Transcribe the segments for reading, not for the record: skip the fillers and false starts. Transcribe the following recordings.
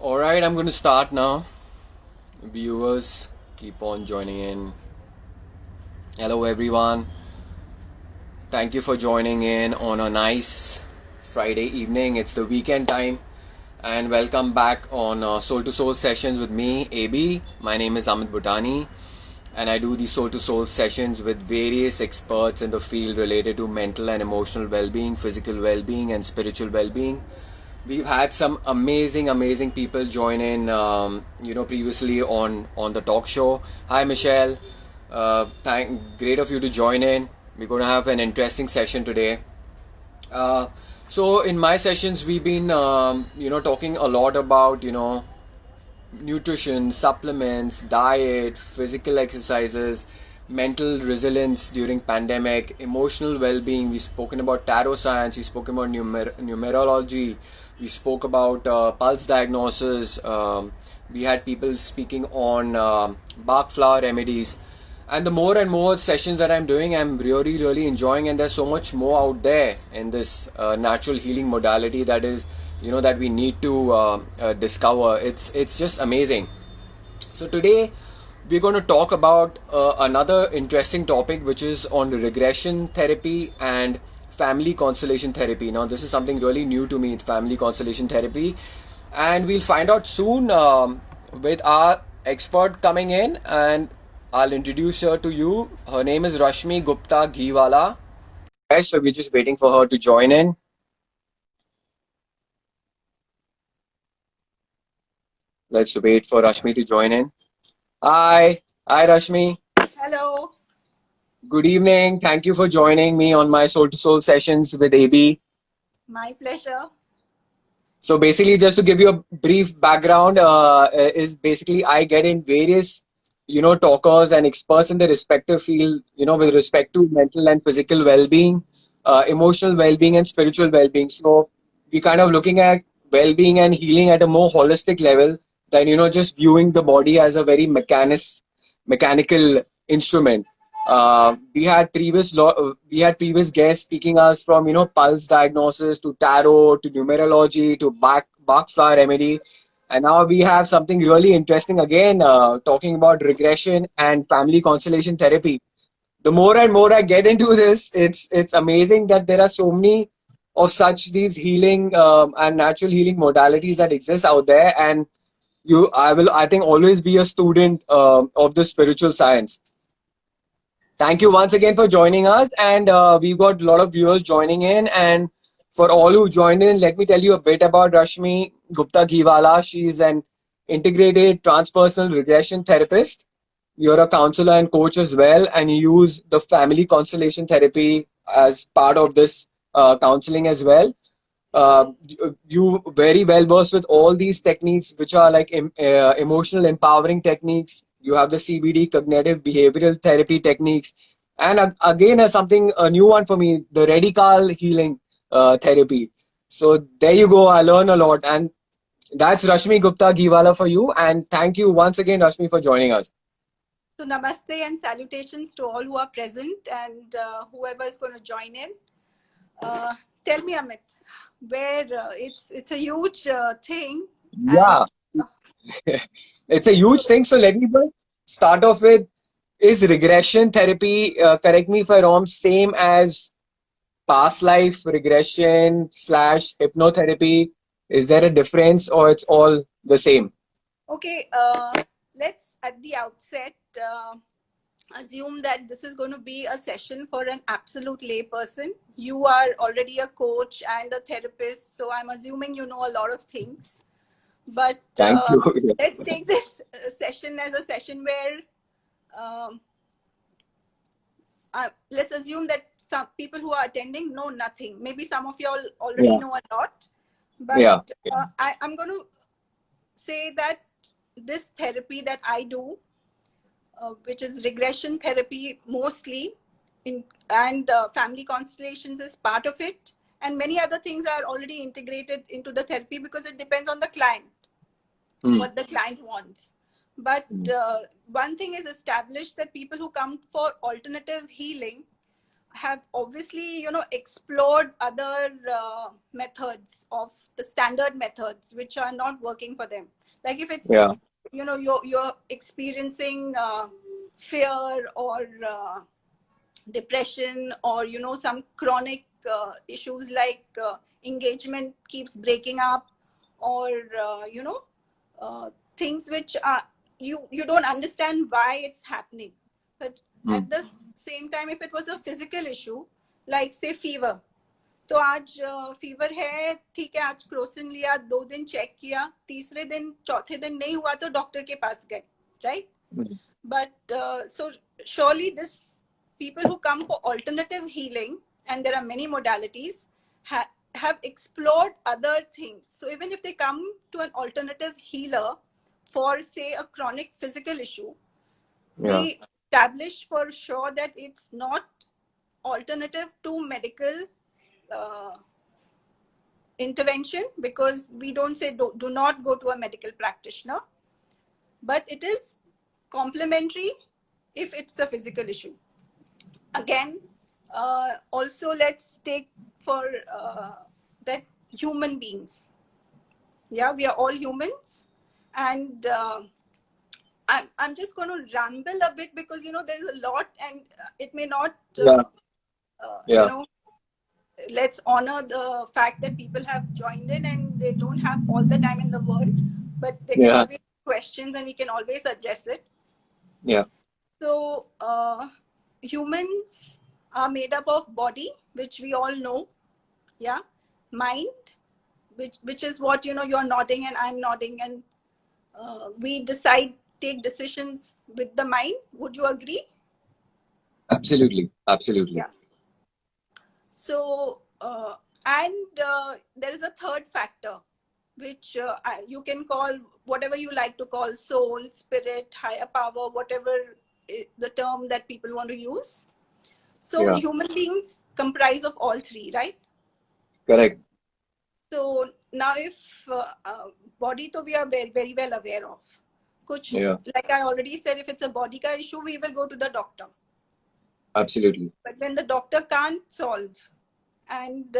Alright, I'm going to start now. Viewers, keep on joining in. Hello, everyone. Thank you for joining in on a nice Friday evening. It's the weekend time. And welcome back on Soul to Soul sessions with me, AB. My name is Amit Bhutani. And I do these Soul to Soul sessions with various experts in the field related to mental and emotional well being, physical well being, and spiritual well being. We've had some amazing people join in, previously on the talk show. Hi, Michelle. Great of you to join in. We're going to have an interesting session today. So in my sessions, we've been, talking a lot about, nutrition, supplements, diet, physical exercises, mental resilience during pandemic, emotional well-being. We've spoken about tarot science. We spoke about numerology. We spoke about pulse diagnosis. We had people speaking on bark flower remedies. And the more and more sessions that I'm doing, I'm really enjoying, and there's so much more out there in this natural healing modality that is, that we need to discover. It's just amazing. So today we're going to talk about another interesting topic, which is on the regression therapy and family constellation therapy. Now, this is something really new to me, family constellation therapy, and we'll find out soon with our expert coming in, and I'll introduce her to you. Her name is Rashmi Gupta Ghiwala. Okay, so we're just waiting for her to join in. Let's wait for Rashmi to join in. Hi Rashmi. Hello. Good evening. Thank you for joining me on my Soul to Soul sessions with AB. My pleasure. So basically, just to give you a brief background, is basically I get in various, talkers and experts in the respective field, with respect to mental and physical well-being, emotional well-being, and spiritual well-being. So we kind of looking at well-being and healing at a more holistic level than just viewing the body as a very mechanical instrument. We had previous guests speaking us from pulse diagnosis to tarot to numerology to bark flower remedy, and now we have something really interesting again, talking about regression and family constellation therapy. The more and more I get into this, it's amazing that there are so many of such these healing and natural healing modalities that exist out there, and I think always be a student of the spiritual science. Thank you once again for joining us, and we've got a lot of viewers joining in. And for all who joined in, let me tell you a bit about Rashmi Gupta Ghiwala. She is an integrated transpersonal regression therapist. You're a counselor and coach as well, and you use the family constellation therapy as part of this counseling as well. You very well versed with all these techniques, which are like emotional empowering techniques. You have the CBD, cognitive behavioral therapy techniques, and again, something a new one for me, the radical healing therapy. So there you go. I learn a lot, and that's Rashmi Gupta Ghiwala for you. And thank you once again, Rashmi, for joining us. So namaste and salutations to all who are present and whoever is going to join in. Tell me, Amit, where it's a huge thing. Yeah, it's a huge thing. So let me first start off with, is regression therapy, correct me if I'm wrong, same as past life regression slash hypnotherapy? Is there a difference or it's all the same? Okay, let's at the outset assume that this is going to be a session for an absolute lay person. You are already a coach and a therapist, so I'm assuming you know a lot of things. But Thank you. let's take this session as a session where let's assume that some people who are attending know nothing. Maybe some of you all already know a lot, but I'm going to say that this therapy that I do, which is regression therapy mostly, and family constellations is part of it, and many other things are already integrated into the therapy because it depends on the client, what the client wants. But one thing is established, that people who come for alternative healing have obviously, explored other methods of the standard methods which are not working for them. Like if it's, Yeah. you're experiencing fear or depression, or some chronic issues like engagement keeps breaking up, or things which are, you don't understand why it's happening. But at the same time, if it was a physical issue, like say fever, तो आज fever है, ठीक है, आज Crocin लिया, 2 दिन check किया, तीसरे दिन चौथे दिन नहीं हुआ तो डॉक्टर के पास गए, right? But so surely this people who come for alternative healing, and there are many modalities, have explored other things. So even if they come to an alternative healer for say a chronic physical issue, we establish for sure that it's not alternative to medical intervention, because we don't say do not go to a medical practitioner, but it is complementary if it's a physical issue. Again, also let's take for that human beings. Yeah, we are all humans, and I'm just going to ramble a bit because there's a lot, and it may not let's honor the fact that people have joined in and they don't have all the time in the world, but they can always questions and we can always address it. So humans are made up of body, which we all know, mind, which is what you're nodding and I'm nodding, and we take decisions with the mind. Would you agree? Absolutely. Yeah. So and there is a third factor, which you can call whatever you like to call, soul, spirit, higher power, whatever the term that people want to use. So human beings comprise of all three, right? Correct. So now if body to we are very, very well aware of. Kuch, like I already said, if it's a body ka issue, we will go to the doctor. Absolutely. But when the doctor can't solve, and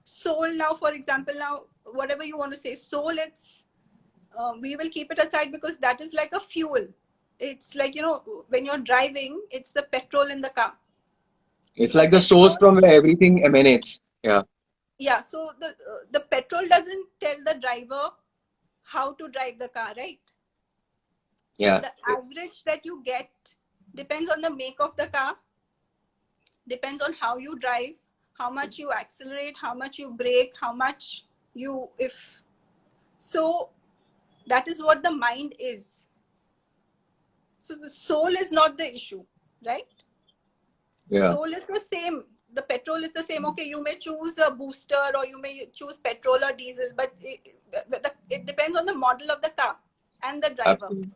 soul, now for example, now whatever you want to say, soul, it's we will keep it aside because that is like a fuel. It's like when you're driving, it's the petrol in the car. It's so like the source from where everything emanates. Yeah, so the petrol doesn't tell the driver how to drive the car, right? Yeah. The average that you get depends on the make of the car, depends on how you drive, how much you accelerate, how much you brake, how much you, if so, that is what the mind is. So the soul is not the issue, right? Soul is the same. The petrol is the same. Okay, you may choose a booster or you may choose petrol or diesel, but it depends on the model of the car and the driver. Absolutely.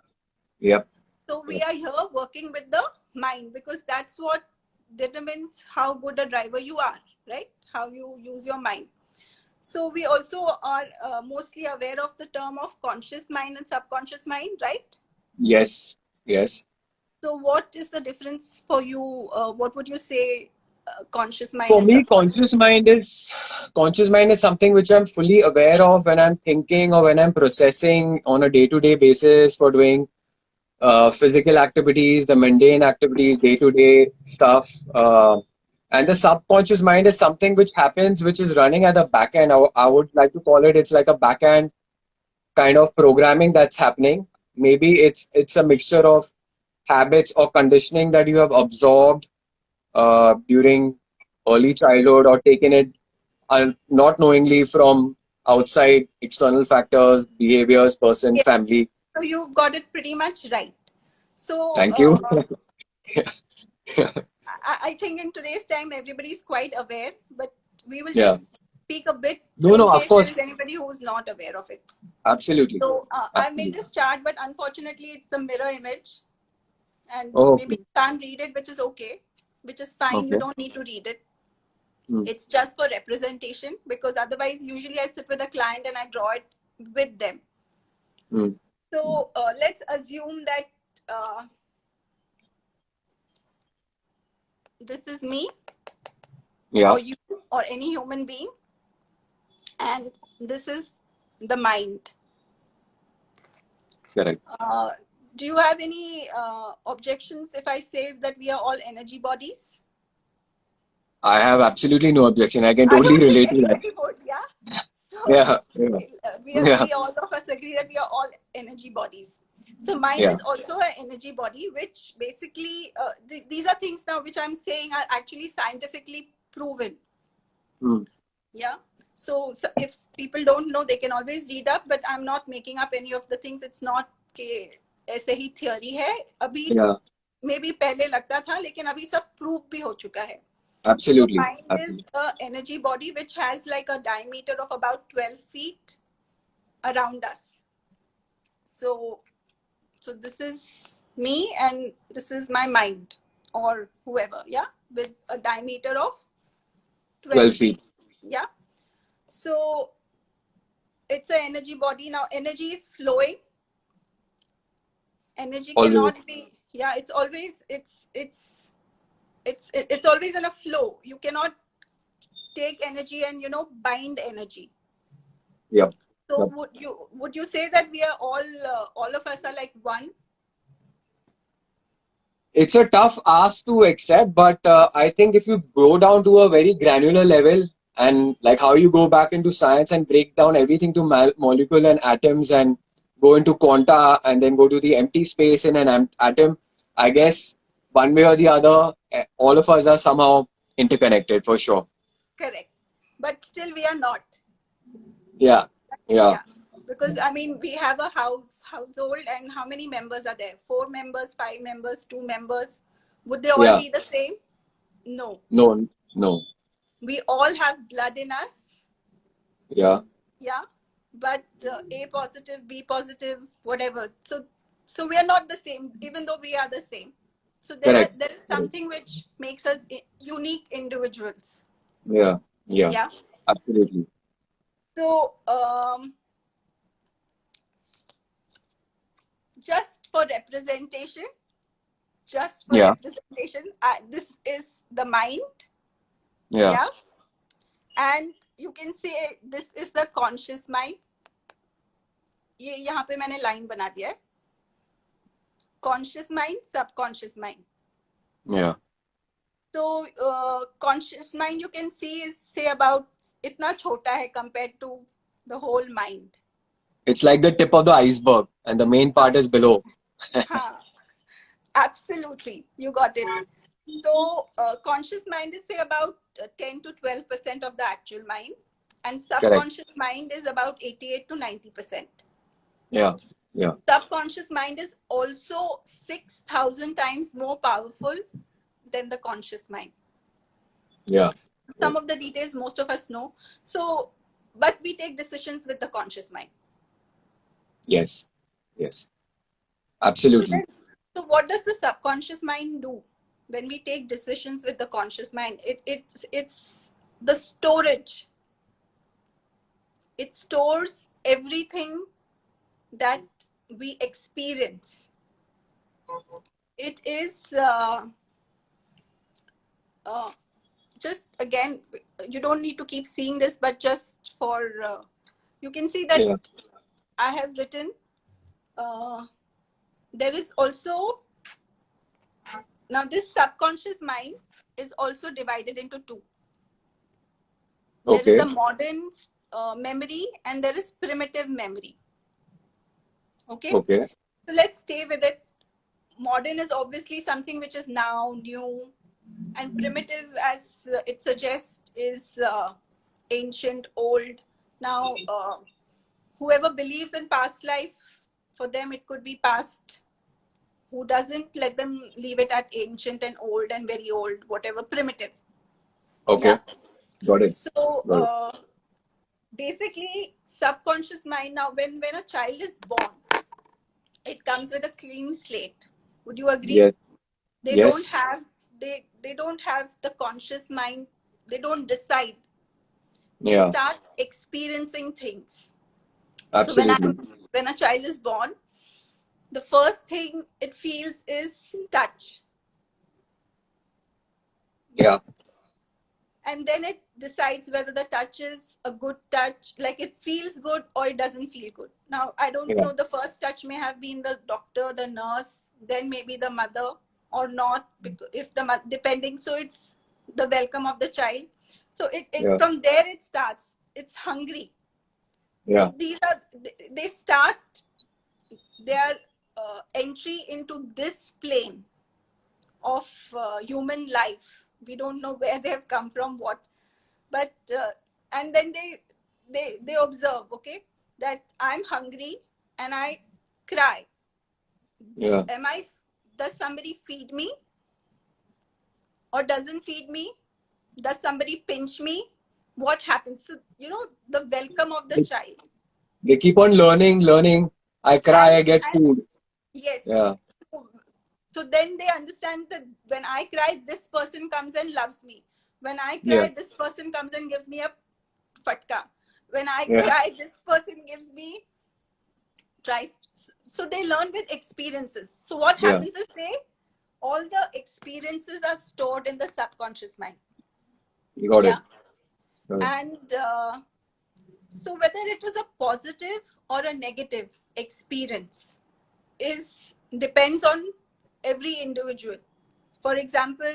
Yep. So we are here working with the mind, because that's what determines how good a driver you are, right? How you use your mind. So we also are mostly aware of the term of conscious mind and subconscious mind, right? Yes. Yes. So what is the difference for you? What would you say conscious mind? For me, conscious mind is something which I'm fully aware of when I'm thinking or when I'm processing on a day-to-day basis for doing physical activities, the mundane activities, day-to-day stuff. And the subconscious mind is something which happens, which is running at the back end. I would like to call it, it's like a back end kind of programming that's happening. Maybe it's a mixture of habits or conditioning that you have absorbed during early childhood or taken it not knowingly from outside external factors, behaviors, person, family. So you got it pretty much right. So thank you. I think in today's time everybody is quite aware, but we will just speak a bit in case of course. there is anybody who's not aware of it. Absolutely. So I made this chart, but unfortunately it's a mirror image, and maybe you can't read it, which is okay, which is fine. You don't need to read it. It's just for representation, because otherwise usually I sit with a client and I draw it with them. So let's assume that this is me, or you, or any human being, and this is the mind. Correct. Do you have any objections if I say that we are all energy bodies? I have absolutely no objection. I can I totally don't think relate to that. anybody would, yeah. So Yeah, yeah, yeah, we all of us agree that we are all energy bodies. So mind yeah. is also an energy body, which basically these are things now which I'm saying are actually scientifically proven. Mm. Yeah. So if people don't know, they can always read up. But I'm not making up any of the things. It's not कि ऐसे ही theory है. अभी Yeah, maybe पहले लगता था, लेकिन अभी सब proof भी हो चुका है. So absolutely. mind is an energy body which has like a diameter of about 12 feet around us. So this is me and this is my mind or whoever, yeah, with a diameter of 12 12 feet. feet. Yeah. So it's an energy body. Now energy is flowing. Energy Always. cannot be, yeah, it's always, it's always in a flow. You cannot take energy and, bind energy. Yep. So Yep. would you say that we are all of us are like one? It's a tough ask to accept, but I think if you go down to a very granular level, and like how you go back into science and break down everything to molecule and atoms and go into quanta and then go to the empty space in an atom, I guess one way or the other, all of us are somehow interconnected for sure. Correct. But still we are not. Yeah. Yeah. Yeah. Because I mean, we have a household, and how many members are there? 4 members, 5 members, 2 members. Would they all Yeah. be the same? No. No. No. We all have blood in us. Yeah. Yeah. But A positive, B positive, whatever. So we are not the same, even though we are the same. So there Correct. is something which makes us unique individuals. Yeah. Yeah. Yeah. Absolutely. So just for representation, Yeah. this is the mind. Yeah. Yeah. And you can say this is the conscious mind. ये यहाँ पे मैंने line बना दिया है. Conscious mind, subconscious mind. Yeah. So conscious mind you can see is say about इतना छोटा है compared to the whole mind. It's like the tip of the iceberg, and the main part is below. हाँ, absolutely, you got it. So conscious mind is say about 10 to 12% of the actual mind, and subconscious mind is about 88 to 90%. Yeah. Yeah. Subconscious mind is also 6,000 times more powerful than the conscious mind. Yeah. Some of the details most of us know. So, but we take decisions with the conscious mind. Yes. Yes. Absolutely. So what does the subconscious mind do when we take decisions with the conscious mind? It's the storage. It stores everything that we experience. It is just, again, you don't need to keep seeing this, but just for you can see that I have written there is also, now this subconscious mind is also divided into two. There is a modern memory and there is primitive memory. Okay. So let's stay with it. Modern is obviously something which is now new, and primitive, as it suggests, is ancient, old. Now whoever believes in past life, for them it could be past. Who doesn't, let them leave it at ancient and old and very old, whatever, primitive. Okay. Yeah. Got it. So basically subconscious mind, now when a child is born, it comes with a clean slate. Would you agree? Yes. They don't have they don't have the conscious mind. They don't decide. They start experiencing things. Absolutely. So when a child is born, the first thing it feels is touch. Yeah. and then it decides whether the touch is a good touch, like it feels good or it doesn't feel good. Now, I don't know, the first touch may have been the doctor, the nurse, then maybe the mother, or not, because if the depending. So it's the welcome of the child. So it from there it starts. It's hungry. So these are, they start their entry into this plane of human life. We don't know where they have come from, what, but and then they observe, okay, that I'm hungry and I cry. Does somebody feed me or doesn't feed me? Does somebody pinch me? What happens? So, the welcome of the child. They keep on learning. I cry, I get food. Yes. Yeah. So then they understand that when I cry, this person comes and loves me. When I cry, this person comes and gives me a fatka. When I cry, this person gives me tries. So they learn with experiences. So what happens is all the experiences are stored in the subconscious mind. You got it. And so whether it is a positive or a negative experience depends on every individual. For example,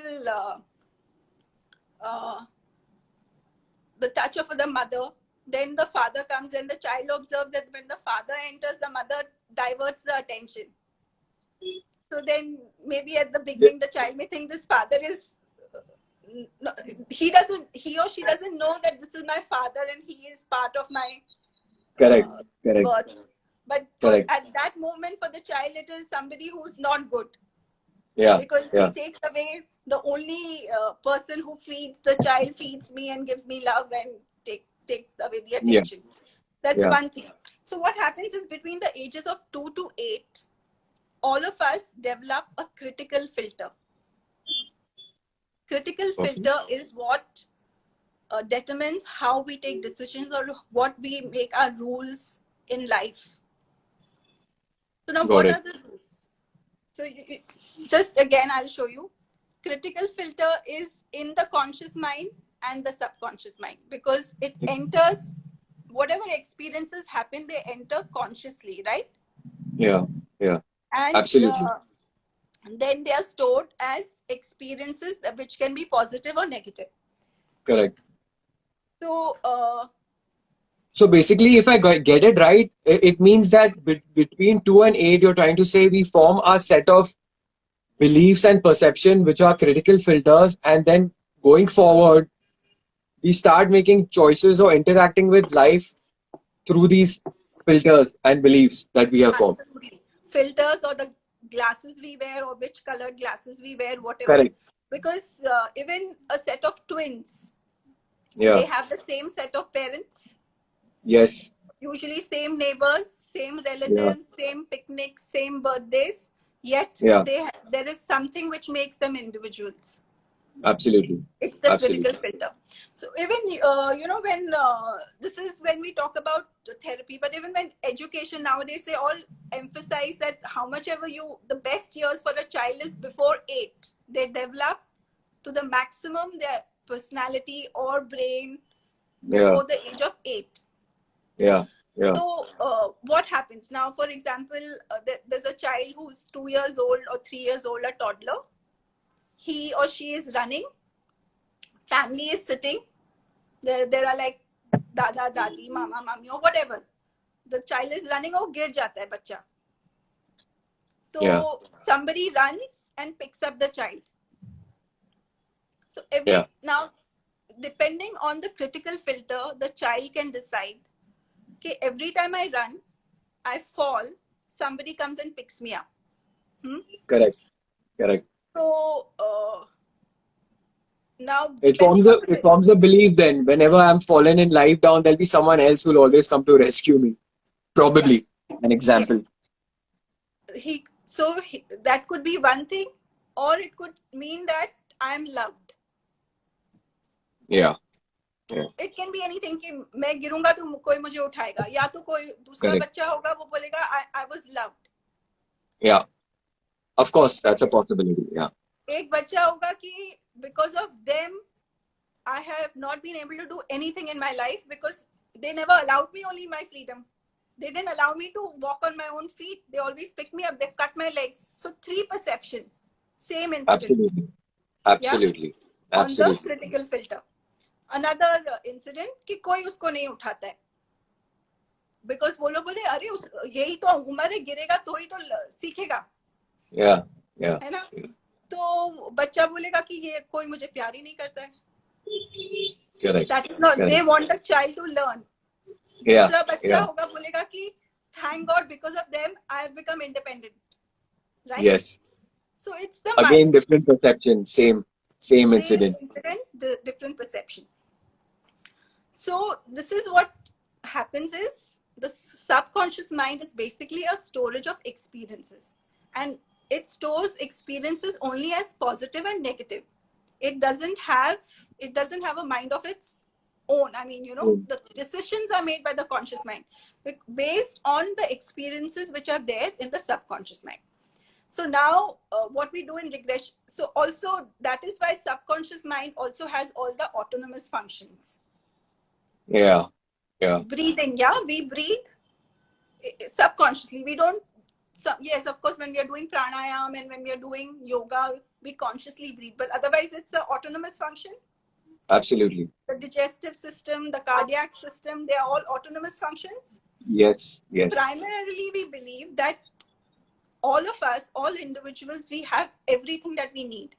the touch of the mother, then the father comes and the child observes that when the father enters, the mother diverts the attention. So then maybe at the beginning, the child may think this father is, he or she doesn't know that this is my father and he is part of my birth. But at that moment for the child, it is somebody who's not good. Because he takes away the only person who feeds the child, feeds me and gives me love and takes away the attention. That's one thing. So what happens is between the ages of 2 to 8, all of us develop a critical filter. Critical filter is what determines how we take decisions or what we make our rules in life. So now what are the rules? So just again, I'll show you. Critical filter is in the conscious mind and the subconscious mind, because it enters, whatever experiences happen, they enter consciously, right? Yeah. And absolutely. And then they are stored as experiences which can be positive or negative. Correct. So so basically, if I get it right, it means that between 2 and 8, you're trying to say we form a set of beliefs and perception which are critical filters, and then going forward we start making choices or interacting with life through these filters and beliefs that we have formed. Absolutely. Filters, or the glasses we wear, or which colored glasses we wear, whatever. Correct. Because even a set of twins, they have the same set of parents. Yes. Usually same neighbors, same relatives, same picnics, same birthdays. Yet there is something which makes them individuals. Absolutely. It's the critical filter. So even when this is when we talk about therapy, but even when education nowadays, they all emphasize that how much ever the best years for a child is before 8. They develop to the maximum their personality or brain before the age of 8. So what happens now? For example, there's a child who's 2 years old or 3 years old, a toddler. He or she is running. Family is sitting. There are like dada, dadi, mama, mami, or whatever. The child is running, or gir jata hai bacha. So somebody runs and picks up the child. So now, depending on the critical filter, the child can decide, okay, every time I run, I fall, somebody comes and picks me up. Correct. So now it forms a belief then whenever I'm fallen in life down, there'll be someone else who'll always come to rescue me. Probably an example. That could be one thing, or it could mean that I'm loved. It can be anything कि मैं गिरूंगा तो कोई मुझे उठाएगा, या तो कोई दूसरा बच्चा होगा वो बोलेगा I was loved. Of course, that's a possibility. एक बच्चा होगा कि because of them I have not been able to do anything in my life because they never allowed me only my freedom. They didn't allow me to walk on my own feet. They always pick me up. They cut my legs. So 3 perceptions, same incident. Absolutely. Yeah, Absolutely. on the Absolutely. critical filter. Another incident कि कोई उसको नहीं उठाता है. Because वो लोग बोले अरे यही तो उम्र है, गिरेगा तो ही तो सीखेगा. Yeah. Yeah. है ना? तो बच्चा बोलेगा कि ये कोई मुझे प्यार ही नहीं करता है. Correct. That is not. Correct. They want the child to learn. Yeah. दूसरा बच्चा Yeah. होगा बोलेगा कि thank God because of them I have become independent. Right? Yes. So it's the Again, mind. different perception. Same incident. Different perception. So this is what happens is the subconscious mind is basically a storage of experiences, and it stores experiences only as positive and negative. It doesn't have a mind of its own. I mean, the decisions are made by the conscious mind based on the experiences which are there in the subconscious mind. So now what we do in regression, so also that is why subconscious mind also has all the autonomous functions. Yeah. Breathing, yeah, we breathe subconsciously. We don't, yes, of course, when we are doing pranayam and when we are doing yoga, we consciously breathe, but otherwise it's an autonomous function. Absolutely. The digestive system, the cardiac system, they are all autonomous functions. Yes. Primarily, we believe that all of us, all individuals, we have everything that we need.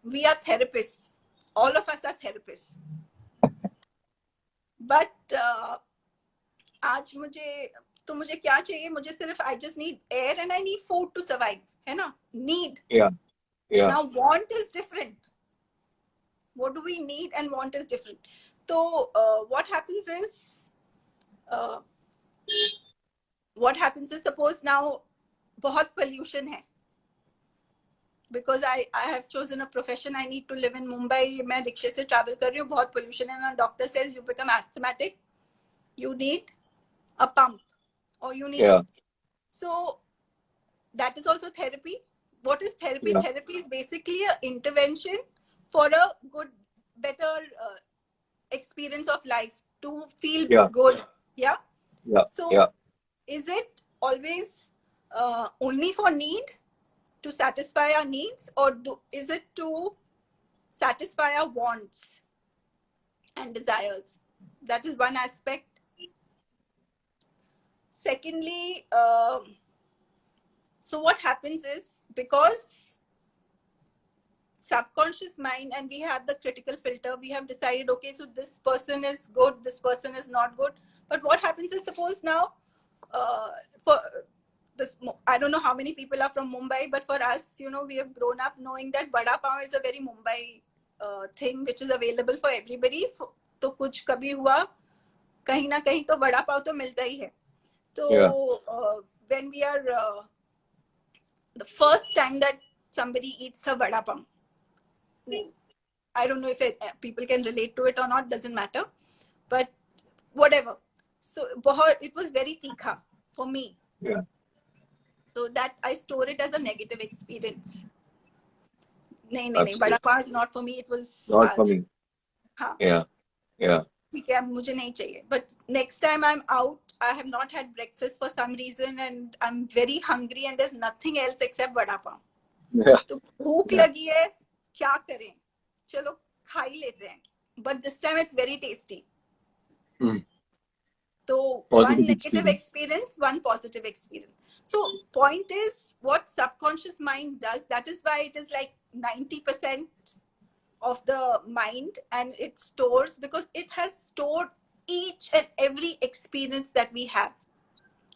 We are therapists. All of us are therapists. But आज मुझे क्या चाहिए? मुझे सिर्फ I just need air and I need food to survive. है ना? Need. Yeah. Now want is different. What do we need and want is different. So what happens is suppose now बहुत pollution है. Because I have chosen a profession, I need to live in Mumbai. मैं रिक्शे से travel कर रही हूँ, बहुत pollution है. And doctor says you become asthmatic, you need a pump, or you need. So that is also therapy. What is therapy? Yeah. Therapy is basically an intervention for a good, better experience of life, to feel good. Yeah. So is it always only for need, to satisfy our needs, or is it to satisfy our wants and desires? That is one aspect. Secondly, so what happens is, because subconscious mind and we have the critical filter, we have decided, okay, so this person is good, this person is not good. But what happens is, suppose now for this, I don't know how many people are from Mumbai, but for us, we have grown up knowing that Bada Pav is a very Mumbai thing which is available for everybody. तो कुछ कभी हुआ, कहीं ना कहीं तो बड़ा पाव तो मिलता ही है. So when we are the first time that somebody eats a vada pav, I don't know if people can relate to it or not, doesn't matter, but whatever. So it was very tikha for me. So that I store it as a negative experience. नहीं, vada pav is not for me. It was not for me. हाँ. ठीक है, मुझे नहीं चाहिए. But next time I'm out, I have not had breakfast for some reason and I'm very hungry and there's nothing else except vada pav. तो भूख लगी है, क्या करें? चलो खा ही लेते हैं. But this time it's very tasty. So one negative experience, one positive experience. So point is, what subconscious mind does, that is why it is like 90% of the mind, and it stores, because it has stored each and every experience that we have.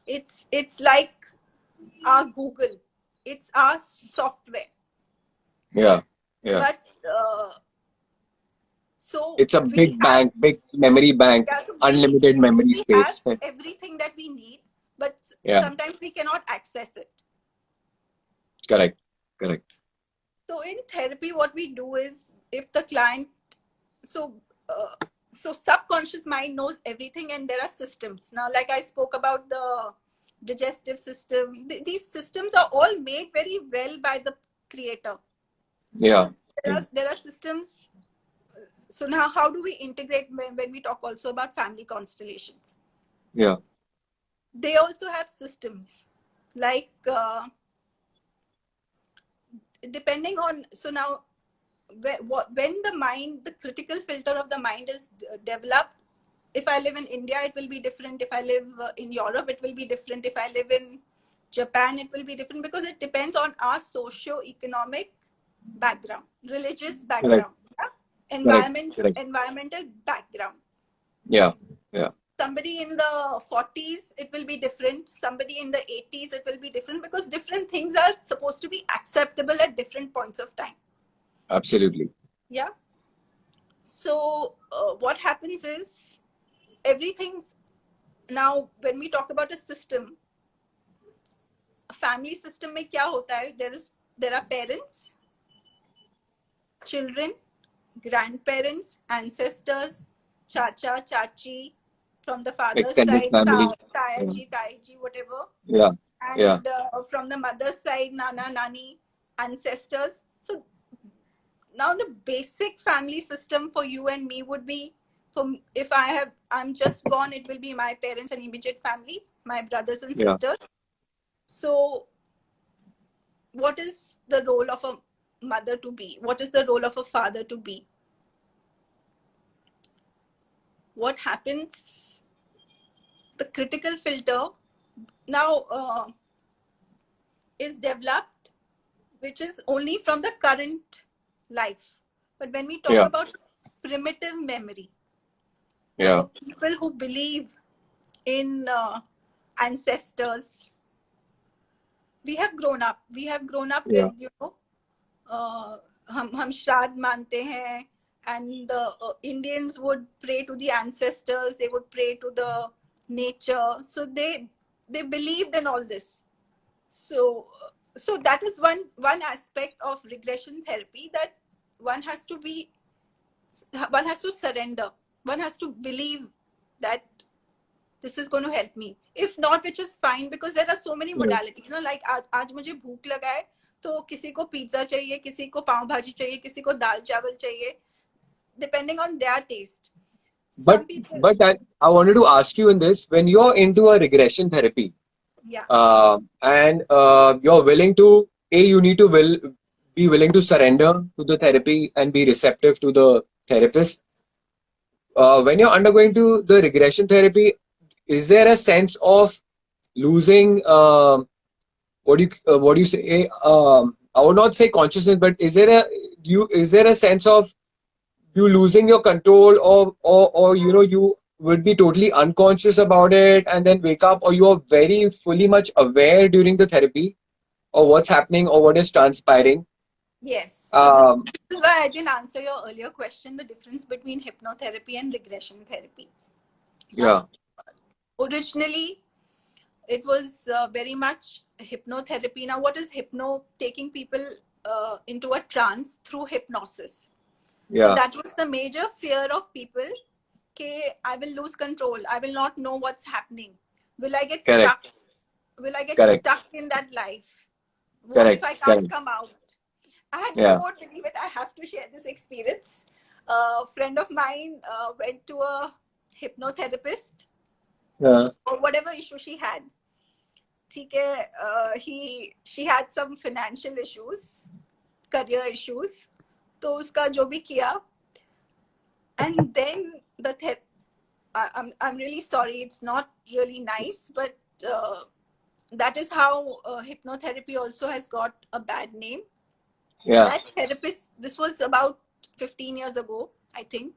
It's like our Google, it's our software. But so it's a big bank, big memory bank, so unlimited memory space. We have everything that we need, but sometimes we cannot access it. Correct. So in therapy, what we do is, if the client, so subconscious mind knows everything, and there are systems. Now, like I spoke about the digestive system, these systems are all made very well by the creator. There are systems. so now how do we integrate when we talk also about family constellations? Yeah. They also have systems like depending on, so now when the mind, the critical filter of the mind is developed, if I live in India, it will be different. If I live in Europe, it will be different. If I live in Japan, it will be different, because it depends on our socio-economic background, religious background, environmental background. Yeah. Yeah. Somebody in the 40s, it will be different. Somebody in the 80s, it will be different, because different things are supposed to be acceptable at different points of time. Absolutely. Yeah. So what happens is, everything's, now when we talk about a system, a family system mein kya hota hai? There are parents, children, grandparents, ancestors, chacha, chachi, from the father's Extended side, family. tayaji, taiji, whatever. Yeah. Yeah. And from the mother's side, nana, nani, ancestors. So now the basic family system for you and me would be, if I'm just born, it will be my parents and immediate family, my brothers and Yeah. sisters. So what is the role of a mother to be? What is the role of a father to be? What happens? The critical filter now is developed, which is only from the current life. But when we talk Yeah. about primitive memory, Yeah. for people who believe in ancestors, we have grown up Yeah. with, हम श्राद्ध मानते हैं, and the Indians would pray to the ancestors, they would pray to the nature, so they believed in all this. So that is one aspect of regression therapy, that one has to surrender, one has to believe that this is going to help me. If not, which is fine, because there are so many modalities, like आज मुझे भूख लगा है, तो किसी को pizza चाहिए, किसी को पाव भाजी चाहिए, किसी को दाल चावल चाहिए, depending on their taste. But I wanted to ask you in this, when you're into a regression therapy, and you're willing to, you need to be willing to surrender to the therapy and be receptive to the therapist. When you're undergoing to the regression therapy, is there a sense of losing, what do you say? I would not say consciousness, but is there a sense of you losing your control, or you would be totally unconscious about it and then wake up, or you are very fully much aware during the therapy or what's happening or what is transpiring? Yes. So this is why I didn't answer your earlier question, the difference between hypnotherapy and regression therapy. Now, originally, it was very much hypnotherapy. Now, what is taking people into a trance through hypnosis. So that was the major fear of people. Okay, I will lose control. I will not know what's happening. Will I get stuck? Will I get stuck in that life? What if I can't come out? And you won't believe it, I have to share this experience. A friend of mine went to a hypnotherapist or whatever issue she had. She had some financial issues, career issues. तो उसका जो भी किया, and then I'm really sorry, it's not really nice, but that is how hypnotherapy also has got a bad name. That therapist, this was about 15 years ago, I think.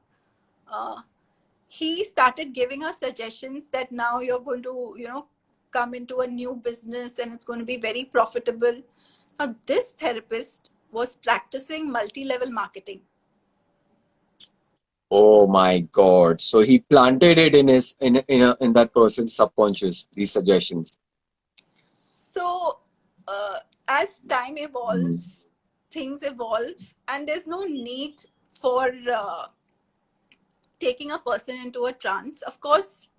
He started giving her suggestions that now you're going to, come into a new business and it's going to be very profitable. Now, this therapist was practicing multi-level marketing. Oh my God! So he planted it in that person's subconscious, these suggestions. So as time evolves, things evolve, and there's no need for taking a person into a trance. Of course,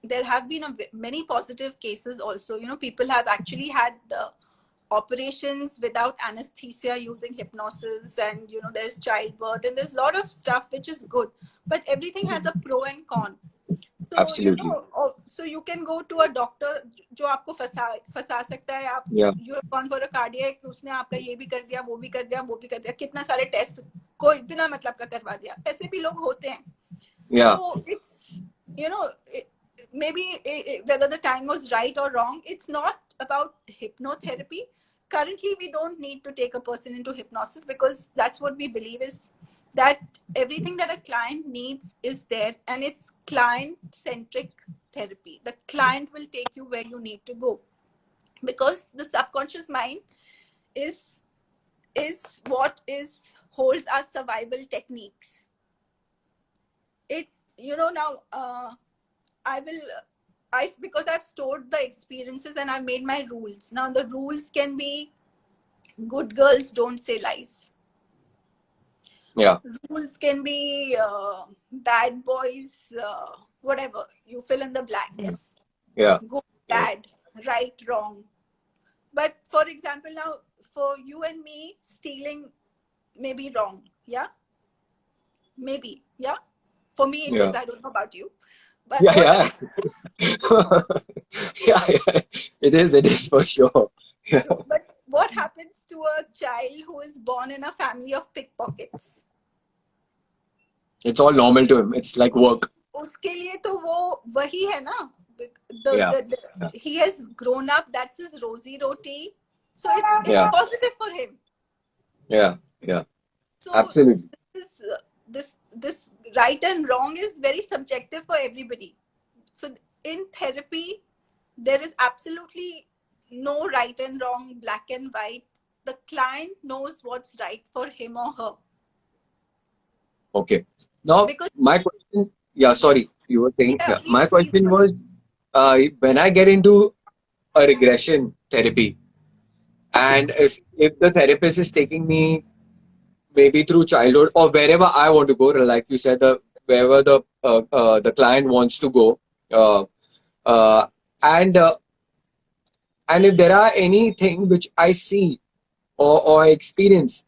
there have been many positive cases also. People have actually had operations without anesthesia using hypnosis, and there's childbirth, and there's a lot of stuff which is good, but everything has a pro and con. So Absolutely. so you can go to a doctor जो आपको फंसा सकता है. आप you have gone for a cardiac, उसने आपका ये भी कर दिया, वो भी कर दिया, वो भी कर दिया, कितना सारे टेस्ट कोई बिना मतलब का करवा दिया. ऐसे भी लोग होते हैं. So it's maybe whether the time was right or wrong, it's not about hypnotherapy. Currently, we don't need to take a person into hypnosis, because that's what we believe is that everything that a client needs is there, and it's client-centric therapy. The client will take you where you need to go, because the subconscious mind is what holds our survival techniques. It now because I've stored the experiences and I've made my rules. Now the rules can be: good girls don't say lies. Yeah. Rules can be bad boys, whatever. You fill in the blanks. Yeah. Good, bad, right, wrong. But for example, now for you and me, stealing may be wrong. Yeah? Maybe. Yeah? For me, it is. I don't know about you. But yeah. It is for sure. But what happens to a child who is born in a family of pickpockets? It's all normal to him. It's like work. उसके लिए तो वो वही है ना. He has grown up. That's his rosy roti. So it's positive for him. Yeah. So absolutely. This right and wrong is very subjective for everybody. So in therapy, there is absolutely no right and wrong, black and white. The client knows what's right for him or her. Okay. Now, my question, sorry, you were saying, please, my question was, when I get into a regression therapy, and if the therapist is taking me maybe through childhood or wherever I want to go, like you said, wherever the client wants to go, and if there are anything which I see or experience,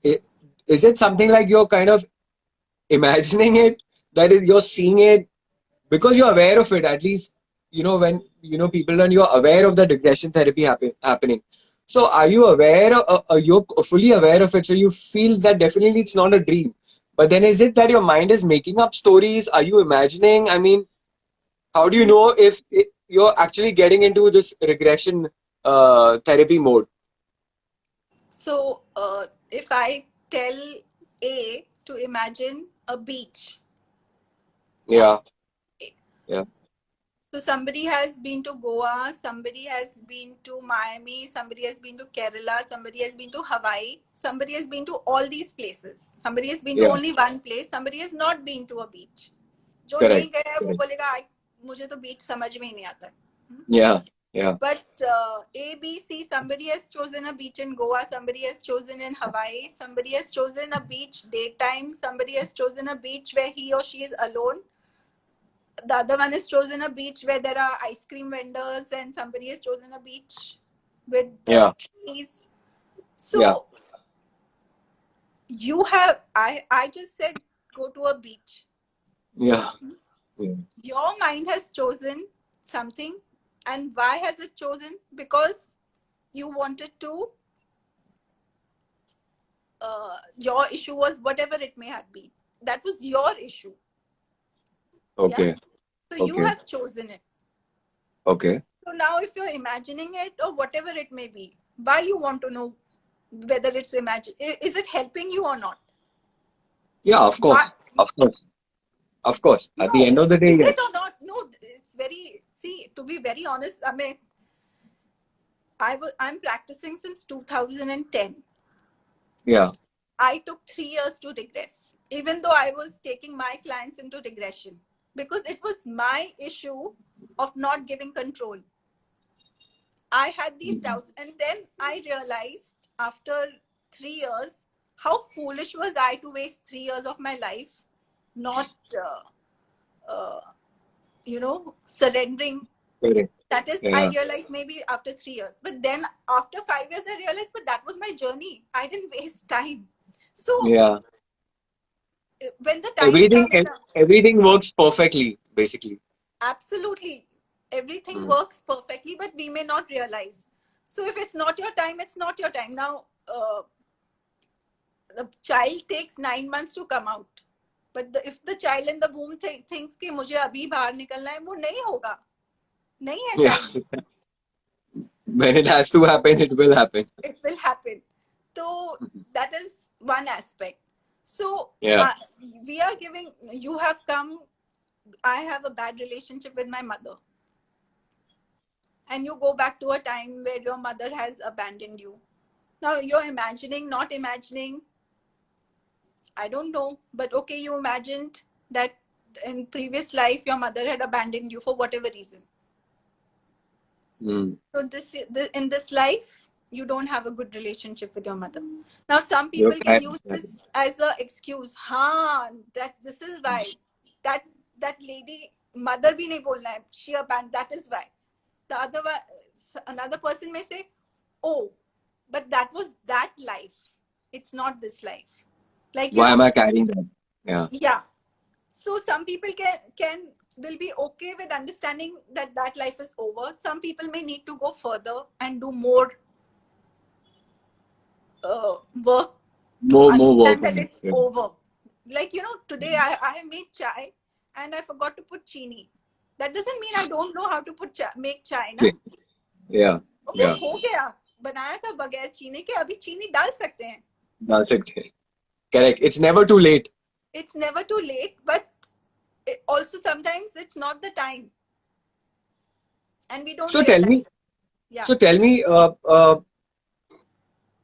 is it something like you're kind of imagining it, that is, you're seeing it because you're aware of it? At least when people learn, you're aware of the regression therapy happening. So are you aware, you're fully aware of it, so you feel that definitely it's not a dream? But then is it that your mind is making up stories? Are you imagining? I mean, how do you know if you're actually getting into this regression therapy mode? So if I tell A to imagine a beach. Yeah. So somebody has been to Goa, somebody has been to Miami, somebody has been to Kerala, somebody has been to Hawaii, somebody has been to all these places. Somebody has been to only one place, somebody has not been to a beach. जो नहीं गया है वो बोलेगा मुझे तो बीच समझ में ही नहीं आता. Yeah. But A, B, C, somebody has chosen a beach in Goa, somebody has chosen in Hawaii, somebody has chosen a beach daytime, somebody has chosen a beach where he or she is alone. The other one has chosen a beach where there are ice cream vendors, and somebody has chosen a beach with trees. So you have, I just said go to a beach. Yeah. Your mind has chosen something. And why has it chosen? Because you wanted to, your issue was whatever it may have been. That was your issue. Okay. Yeah? So you have chosen it. Okay. So now if you're imagining it or whatever it may be, why you want to know whether it's imagined? Is it helping you or not? Yeah, of course. Of course. At the end of the day, is it or not? No, it's very, see, to be very honest, I mean, I'm practicing since 2010. Yeah. I took 3 years to regress, even though I was taking my clients into regression, because it was my issue of not giving control. I had these doubts, and then I realized after 3 years, how foolish was I to waste 3 years of my life not, surrendering That is, I realized maybe after 3 years. But then after 5 years, I realized, but that was my journey. I didn't waste time. So when the time comes, everything works perfectly, basically. Absolutely. Everything works perfectly, but we may not realize. So if it's not your time, it's not your time. Now, the child takes 9 months to come out. But if the child in the womb thinks कि मुझे अभी बाहर निकलना है, वो नहीं होगा. नहीं है time. When it has to happen, it will happen. It will happen. So that is one aspect. So we are giving, you have come, I have a bad relationship with my mother. And you go back to a time where your mother has abandoned you. Now you're imagining, not imagining, I don't know, but okay, you imagined that in previous life your mother had abandoned you for whatever reason. So in this life, you don't have a good relationship with your mother. Now some people can use this as an excuse. That this is why that lady mother bhi nahi bolna hai, she abandoned, that is why. The other one, another person may say, oh, but that was that life, it's not this life. Like, why am I carrying that? Yeah. So some people will be okay with understanding that life is over. Some people may need to go further and do more work more work that it's over. Like, today I have made chai and I forgot to put chini. That doesn't mean I don't know how to make chai, na? Okay, हो गया, बनाया था बगैर चीनी के, अभी चीनी डाल सकते हैं. Correct. It's never too late. It's never too late, but also sometimes it's not the time, and we don't. So tell me,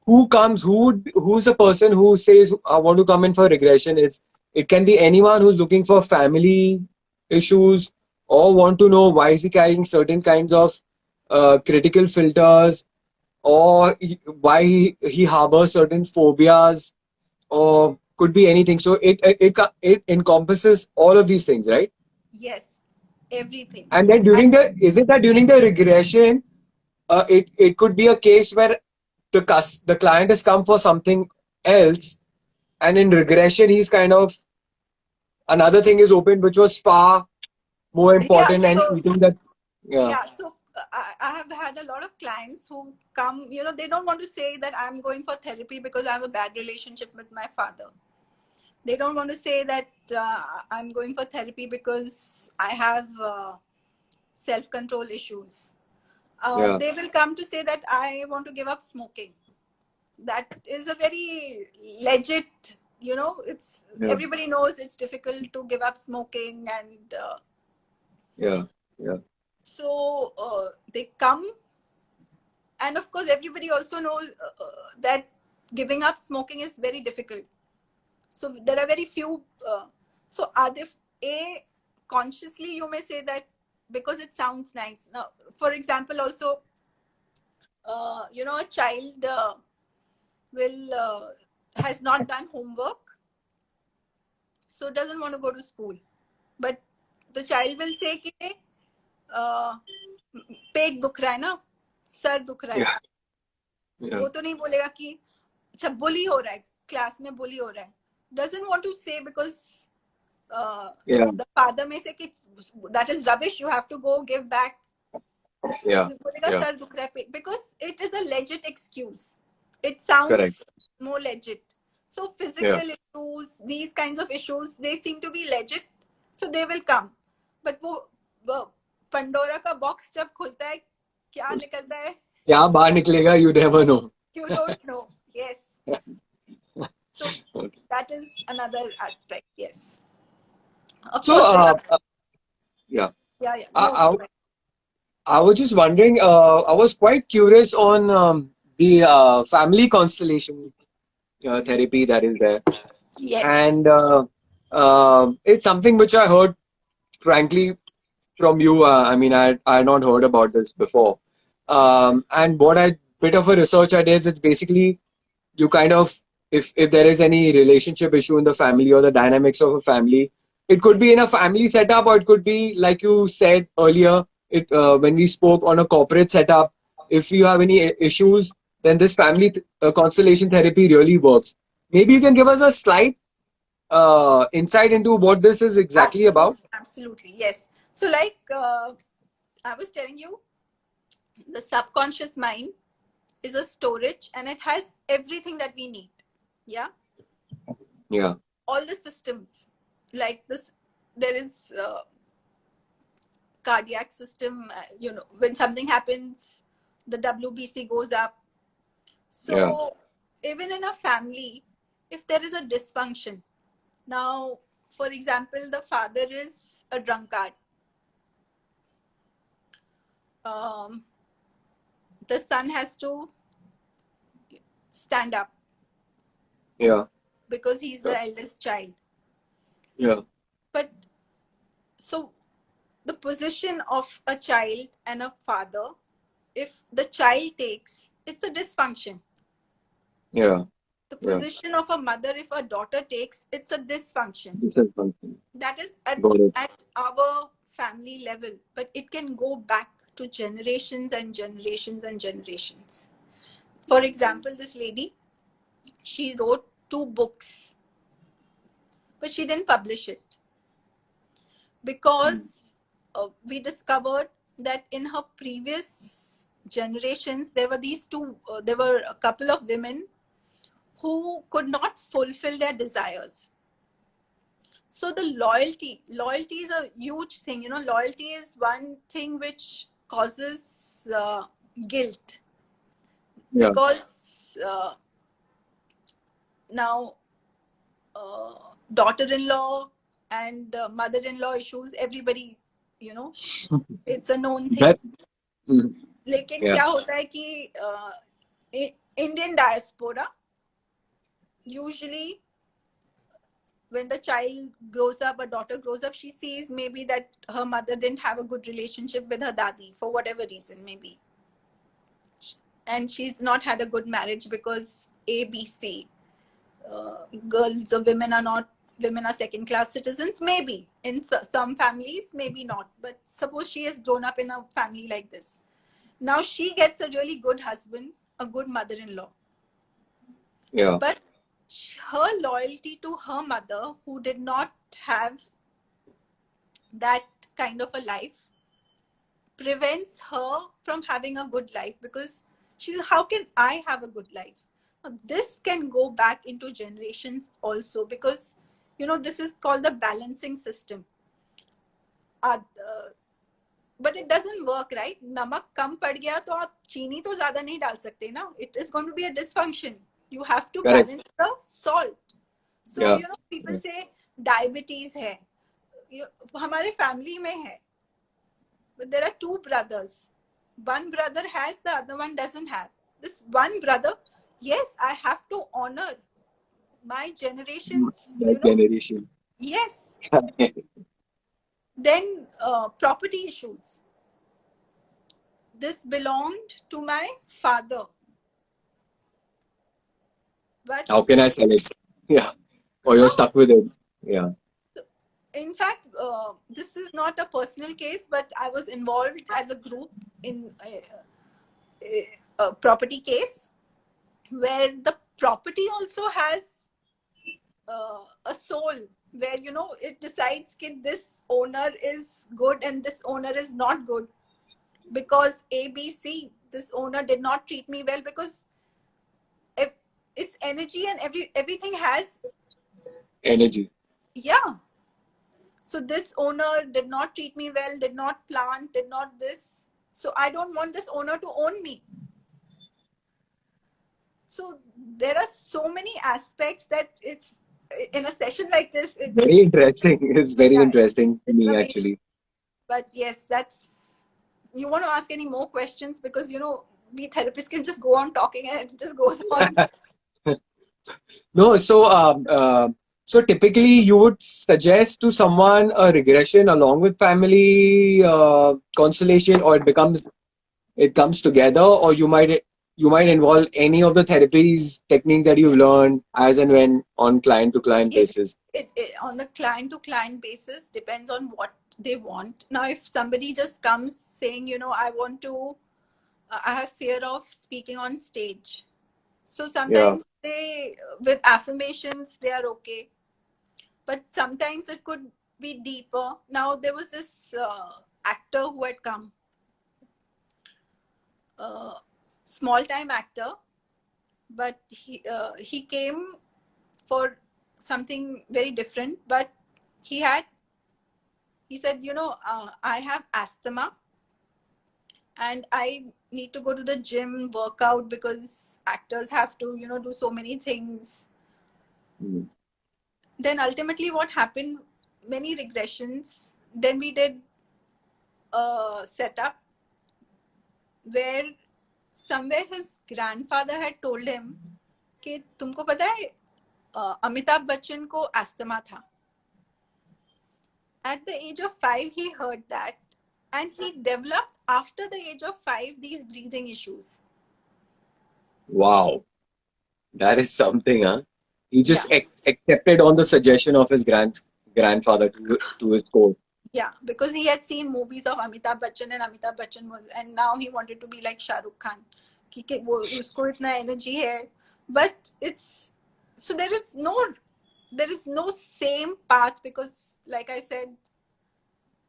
who's a person who says, I want to come in for regression? It can be anyone who's looking for family issues or want to know why is he carrying certain kinds of critical filters, or why he harbors certain phobias, or could be anything. So it encompasses all of these things, right? Yes, everything. And then during the regression, it could be a case where the client has come for something else, and in regression he's kind of, another thing is open which was far more important, and eating that. So I have had a lot of clients who come, they don't want to say that I'm going for therapy because I have a bad relationship with my father. They don't want to say that I'm going for therapy because I have self-control issues. They will come to say that I want to give up smoking. That is a very legit, it's everybody knows it's difficult to give up smoking, and so they come, and of course everybody also knows that giving up smoking is very difficult. So there are very few. So consciously you may say that because it sounds nice. Now, for example, also, a child has not done homework, so doesn't want to go to school, but the child will say कि पेट दुख रहा है ना, sir दुख रहा है. वो तो नहीं बोलेगा कि अच्छा बुली हो रहा है, क्लास में बुली हो रहा है. Doesn't want to say because the father may say कि that is rubbish, you have to go give back. बोलेगा सर दुख रहा है, because it is a legit excuse. It sounds more legit. So physical issues, these kinds of issues, they seem to be legit, so they will come. But वो Pandora का box जब खुलता है, क्या निकलता है, क्या बाहर निकलेगा, you never know. You don't know. Yes. So that is another aspect. Yes. Of course, I was just wondering, I was quite curious on the family constellation therapy that is there. Yes. And it's something which I heard, frankly, from you. I mean, I had not heard about this before. And bit of a research I did is, it's basically, you kind of, if there is any relationship issue in the family or the dynamics of a family, it could be in a family setup, or it could be, like you said earlier, it when we spoke on a corporate setup. If you have any issues, then this family constellation therapy really works. Maybe you can give us a slight insight into what this is exactly about. Absolutely, absolutely, yes. So, like I was telling you, the subconscious mind is a storage, and it has everything that we need. Yeah, Yeah. all the systems like this. There is cardiac system. When something happens, the WBC goes up. Yeah. So, even in a family, if there is a dysfunction, now, for example, the father is a drunkard. Um, the son has to stand up Yeah. because he's Yeah. the eldest child. Yeah. But so the position of a child and a father, if the child takes, it's a dysfunction. Yeah. The Yeah. position of a mother, if a daughter takes, it's a dysfunction. This is something. That is Got it. at our family level, but it can go back to generations and generations and generations. For example, this lady, she wrote 2 books, but she didn't publish it because we discovered that in her previous generations there were there were a couple of women who could not fulfill their desires. So the loyalty is a huge thing. Loyalty is one thing which causes guilt, Yeah. because now daughter-in-law and mother-in-law issues, everybody, it's a known thing. That. Mhm. लेकिन Yeah. क्या होता है कि Indian diaspora, usually when the child grows up, a daughter grows up, she sees maybe that her mother didn't have a good relationship with her dadi for whatever reason, maybe, and she's not had a good marriage because ABC. Girls or women are second class citizens, maybe in some families, maybe not, but suppose she has grown up in a family like this. Now she gets a really good husband, a good mother-in-law. Yeah. But her loyalty to her mother, who did not have that kind of a life, prevents her from having a good life, because she's, how can I have a good life? Now, this can go back into generations also, because this is called the balancing system. But it doesn't work, right? नमक कम पड़ गया तो आप चीनी तो ज़्यादा नहीं डाल सकते ना. It is going to be a dysfunction. You have to Correct. balance the salt. So Yeah. people say diabetes है. हमारे family में है. But there are 2 brothers. One brother has, the other one doesn't have. This one brother, yes, I have to honor my generations. That generation. Yes. Then property issues. This belonged to my father. But How can I sell it? Yeah. Or you're stuck with it. Yeah. in fact, this is not a personal case, but I was involved as a group in a property case where the property also has a soul, where it decides that this owner is good and this owner is not good, because ABC, this owner did not treat me well, because if it's energy and everything has Energy. yeah. So this owner did not treat me well, did not plant, did not this. So I don't want this owner to own me. So there are so many aspects that it's, in a session like this, it's Very interesting. It's very interesting to it's me, amazing. actually. But yes, that's, you want to ask any more questions, because we therapists can just go on talking and it just goes on. No, so typically you would suggest to someone a regression along with family constellation, or it comes together, or you might involve any of the therapies technique that you learned as and when on client to client It, basis. on the client to client basis depends on what they want. Now, if somebody just comes saying, I want to, I have fear of speaking on stage. So Yeah. sometimes they, with affirmations, they are okay. But sometimes it could be deeper. Now, there was this actor who had come, small time actor, but he came for something very different. But he said, I have asthma and I need to go to the gym, work out, because actors have to, do so many things. Mm. Then ultimately what happened, many regressions. Then we did a setup where somewhere his grandfather had told him कि तुमको पता है अमिताभ बच्चन को asthma था. At the age of 5 he heard that, and he developed after the age of 5 these breathing issues. Wow, that is something, huh? He Yeah. just accepted on the suggestion of his grandfather to his court. Yeah, because he had seen movies of Amitabh Bachchan, and Amitabh Bachchan was, and now he wanted to be like Shah Rukh Khan. कि वो उसको इतना energy है, but it's, so there is no same path, because like I said,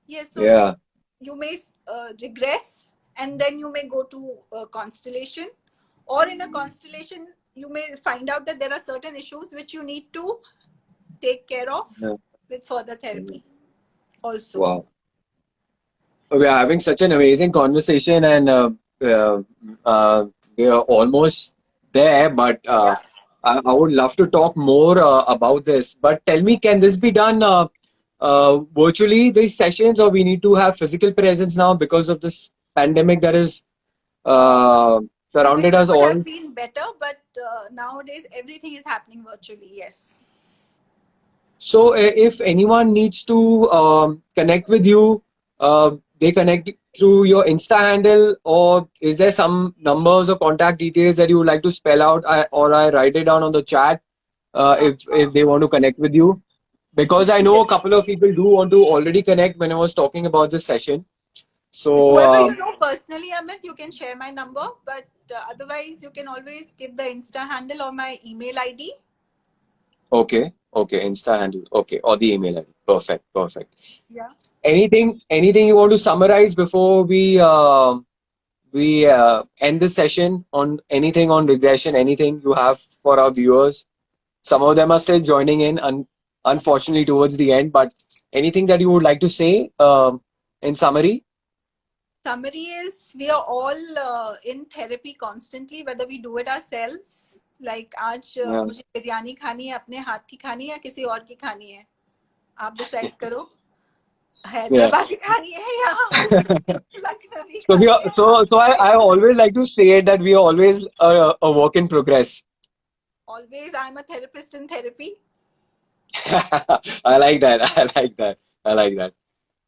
yes, so Yeah. you may regress and then you may go to a constellation, or in a constellation you may find out that there are certain issues which you need to take care of Yeah. with further therapy also. Wow. We are having such an amazing conversation, and uh, we are almost there. But Yeah. I would love to talk more about this. But tell me, can this be done virtually, these sessions, or we need to have physical presence now because of this pandemic that is uh, surrounded Physical us would all? have been better, but nowadays everything is happening virtually. Yes. So, if anyone needs to connect with you, they connect through your Insta handle, or is there some numbers or contact details that you would like to spell out, or I write it down on the chat if they want to connect with you? Because I know a couple of people do want to already connect when I was talking about this session. So, Whoever you know personally, Amit, you can share my number, but otherwise you can always give the Insta handle or my email ID. okay, Insta handle, okay, or the email ID. Perfect. Yeah. Anything you want to summarize before we end this session on anything on regression, anything you have for our viewers? Some of them are still joining in, unfortunately, towards the end, but anything that you would like to say in summary? Summary is, we are all in therapy constantly, whether we do it ourselves. Like आज Yeah. मुझे बिरयानी खानी है, अपने हाथ की खानी है या किसी और की खानी है, आप डिसाइड करो. Yeah. हैदराबादी खानी है या लखनवी So we खानी are, है, आप I डिसाइड करो. always like to say that we are always a work in progress. Always, I'm a therapist in therapy. I like that. I like that.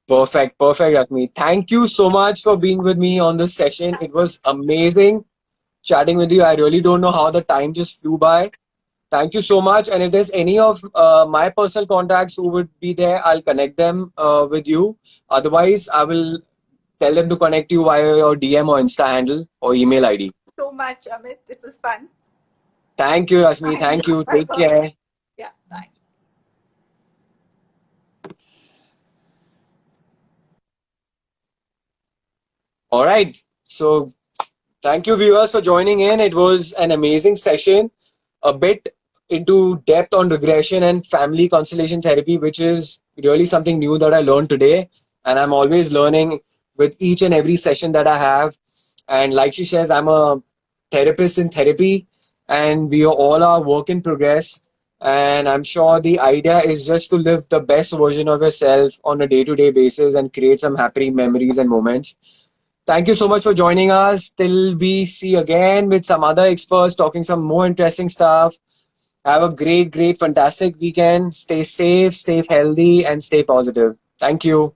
Perfect, Rashmi. Thank you so much for being with me on this session. It was amazing chatting with you. I really don't know how the time just flew by. Thank you so much. And if there's any of my personal contacts who would be there, I'll connect them with you. Otherwise, I will tell them to connect you via your DM or Insta handle or email ID. So much, Amit. It was fun. Thank you, Rashmi. I Thank love you. my Take work. care. Yeah, bye. All right. So, thank you, viewers, for joining in. It was an amazing session, a bit into depth on regression and family constellation therapy, which is really something new that I learned today. And I'm always learning with each and every session that I have. And like she says, I'm a therapist in therapy, and we are all our work in progress. And I'm sure the idea is just to live the best version of yourself on a day to day basis and create some happy memories and moments. Thank you so much for joining us. Till we see again with some other experts talking some more interesting stuff. Have a great, fantastic weekend. Stay safe, stay healthy, and stay positive. Thank you.